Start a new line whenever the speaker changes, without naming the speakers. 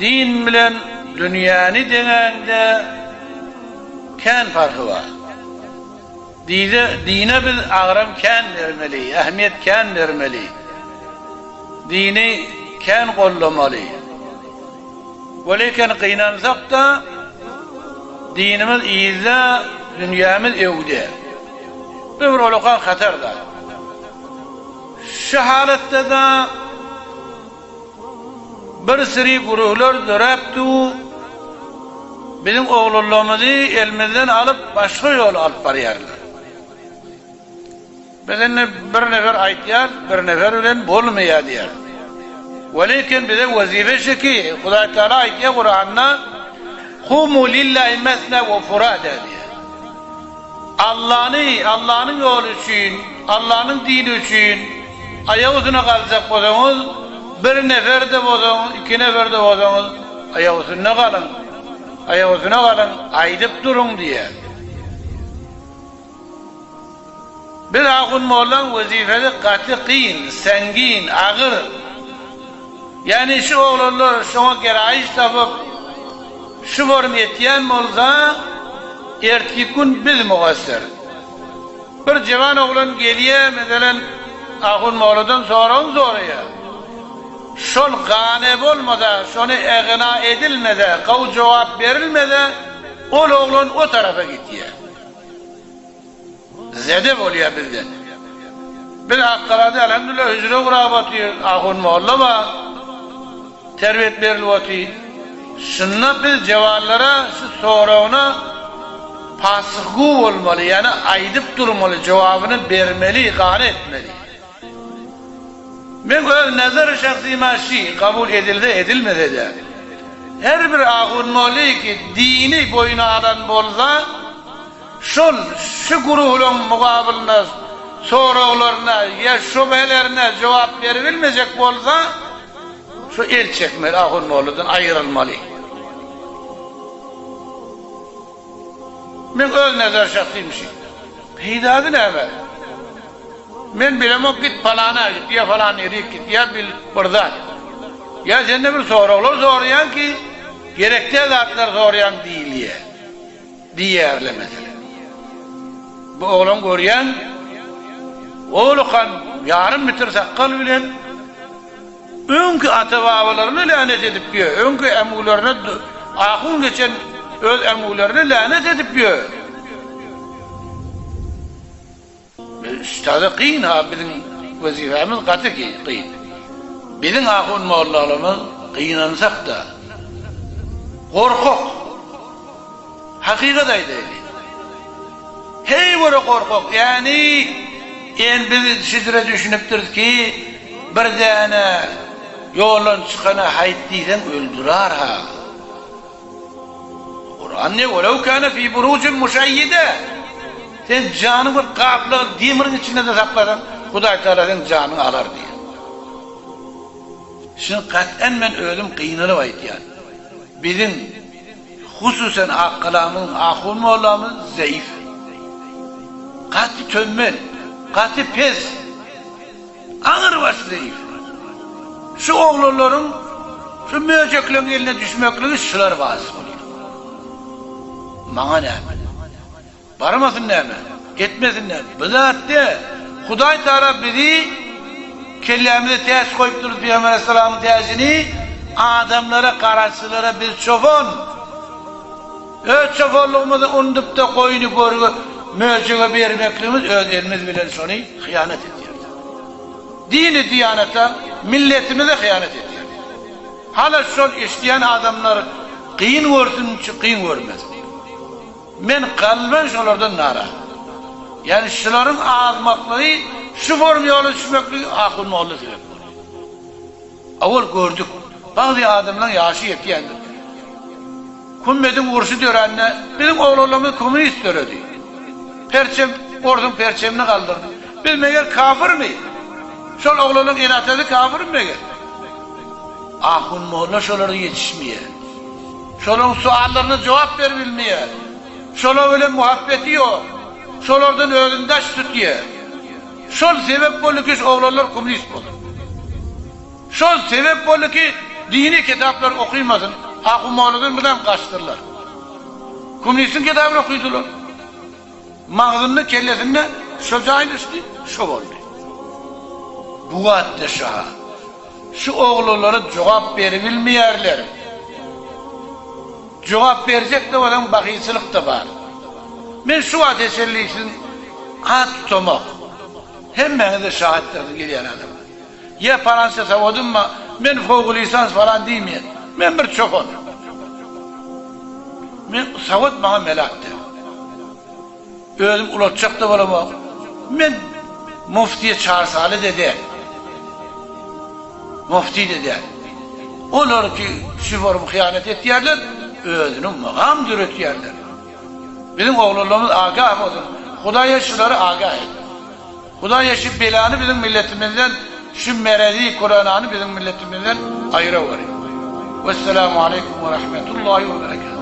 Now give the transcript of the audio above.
din bilen dünýäni deňende kän farky bar. Dine biz agram kän bermeli, ähmiýet kän bermeli. Dini kän gollamaly. Welekin gynansak da dinimiz iýizde, dünýämiz öwde. Bir olukan hatarda. Şu halatda da bir siri guruhlar dörepdi. Bizim oğullarımızı elimizden alıp başka yol alıp barýarlar. Bizden bir nefer aýtýar, bir nefer bilen bolmaýar diýer. Welekin bize wazife şeki, Hudaý Taala aýtýar Kur'an'da "Kumu lillahi mesna ve furada" diýer. Allah'ın yolu için, Allah'ın dini için ayak üstüne kalacak bolsaňyz, bir nefer de bolsaňyz, iki nefer de bolsaňyz ayak üstüne kalın. Ayak üstüne kalın, aýdyp durun diýer. Bir akun molan vazifeli katı kıyın, sengin, ağır. Yani şu oğlanlar şuna gerayiş tapıp şu form etiyen olsa ertki gün biz mugassir. Bir cevan oğlan geliye mesela akun moladan sonra ya. Şol ganeb olmada, şunu egna edilmede, kav cevap verilmede ol oğlan o tarafa gidiyor. Zedeb oluyor bizden. Bir akkaladı elhamdülillah hücre kurabatıyor. Ahun muallama terbiyet verilvatıyor. Şunla biz cevallara şu sorağına pasıgı olmalı. Yani aydıp durmalı. Cevabını vermeli, gane etmeli. Ben öz nazar-ı şahsîma kabul edildi, edilmedi de. Her bir ahun muallı ki dini boyuna alan bolsa şu guruhun mukabilinde sorularına ya şüphelerine cevap verilmeyecek bolsa şu el çekmeli, ahun moğludan ayrılmalı. Ben öz nazar şahsıymışım. Peydadı ne be? Ben bilemem git falana git ya falan yere git ya bil burada. Ya sen de bir sorular soruyan ki gerekli zatlar soruyan değil ya. Diğerle mesela. Bu oğlan görýän oğlukan yarım metre sakkal bilen öňkü ata-babalaryny lanet edip ýör. Öňkü emgularyna ahun geçen öz emgularyny lanet edip ýör. Üstada qyyn ha bizim wazifamiz gaty qyyn. Bizim ahun mollalarymız qyynansak da gorkak. Hakykat aýdaýly. Hey bir korkak, yani biz şidret düşünüptür ki bir dene yolun çıkana hayt diysen öldürer ha. Kur'an ne? وَلَوْ كَانَ فِي بُرُوجٍ مُشَيِّدَةٍ Sen canı bir kaplı demirin içinde de saklasan Hudaý Taala sen canını alar diye. Şimdi kat'en men ölüm kıynalı vayt yani. Bizim hususen akılamız, ahun moğlamız zayıf. Katı tömmel, katı pes, ağır başlayıp. Şu oğulların, şu müeceklerin eline düşmekliği şular bazı oluyor. Bana ne? Varmasın ne mi? Gitmesin ne mi? Bizzat de, Hudaý Taala bizi kellemize ters koyup durur Peygamber Aleyhisselam'ın tersini, adamlara, karaçılara biz çofon. Çofonluğumuzu unutup da koyunu görgü, möcüge bermekliğimiz öz elimiz bilen şonu hıyanet ediyor. Dini diyanete, milletimize hıyanet ediyor. Hala şol işleyen adamlar kıyın görsün, kıyın görmez. Men kalben şolardan nara. Yani şuların azmaklığı, şu form yolu düşmekliği akıl moğlu sebep oluyor. Avul gördük, bazı adamlar yaşı yetiyendir. Kummedin vuruşu diyor anne, bizim oğullarımız komünist diyor diyor. Perçem, ordun perçemini kaldırdı. Biz meğer kafir mi? Şol oğlanın inatları kafir mi meğer? Ahun moğla şoları yetişmeye. Şolun suallarına cevap verilmeye. Şola öyle muhabbeti yok. Şolardan önündaş tutuyor. Şol sebep oldu ki oğlanlar komünist oldu. Şol sebep oldu ki dini kitaplar okuymadın. Akumalıdın bilen kaçtırlar. Komünistin kitabını okuydular. Mağzının kellesinde şocağın üstü şov oldu. Bu adde şaha. Şu oğulları cevap verebilmeyerler. Cevap verecek de olan bakıcılık da var. Ben şu ateşerliğin at tutamak. Hem bana da şahitlerden gelen adam. Ya Fransa savudum mu? Ben fokul lisans falan diyeyim. Ben bir çokon. Ben savut bana melaktır. Özüm ulaşacak da var. Ben muftiye çağırsalı dedi. Mufti dedi. Onlar ki şiforum hıyanet ettiyerler, özünün mağamdır ettiyerler. Bizim oğullarımız agah olsun. Hudaya şuları agah et. Hudaya şu belanı bizim milletimizden, şu merezi Kur'an'ı bizim milletimizden ayıra varıyor. Vesselamu aleyküm ve rahmetullahi ve berekatuhu.